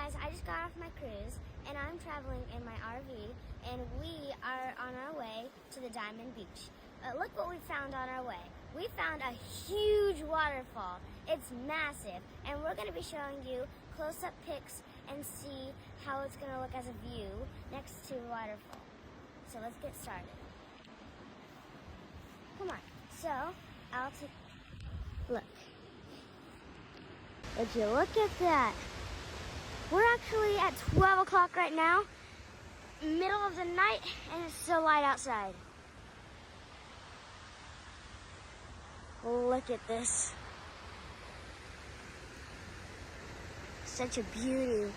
guys, I just got off my cruise and I'm traveling in my RV and we are on our way to the Diamond Beach. Look what we found on our way. We found a huge waterfall. It's massive and we're going to be showing you close-up pics and see how it's going to look as a view next to the waterfall. So let's get started. Come on. So, I'll take... Look. Would you look at that? We're actually at 12 o'clock right now, middle of the night, and it's still light outside. Look at this. Such a beauty.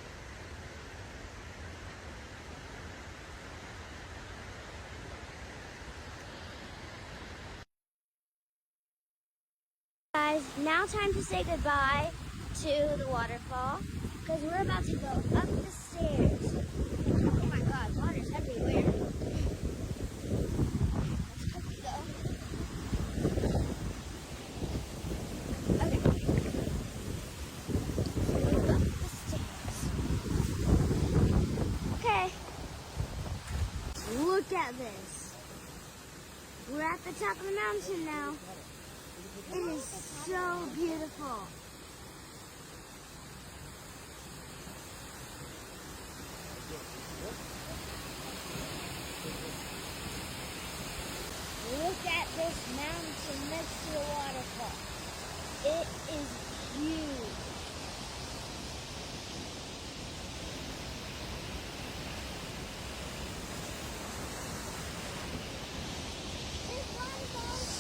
Guys, now time to say goodbye to the waterfall because we're about to go up the stairs. Oh my god, water's everywhere. Let's quickly go. Okay. So we go up the stairs. Okay. Look at this. We're at the top of the mountain now. It is so beautiful. Look at this mountain next to the waterfall. It is huge.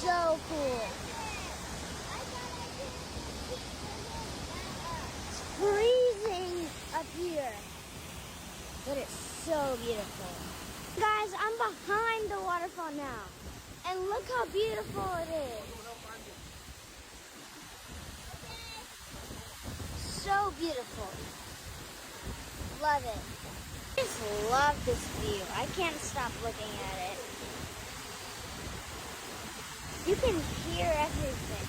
So cool. It's freezing up here, but it's so beautiful. Guys, I'm behind the waterfall now, and look how beautiful it is. So beautiful. Love it. I just love this view. I can't stop looking at it. You can hear everything.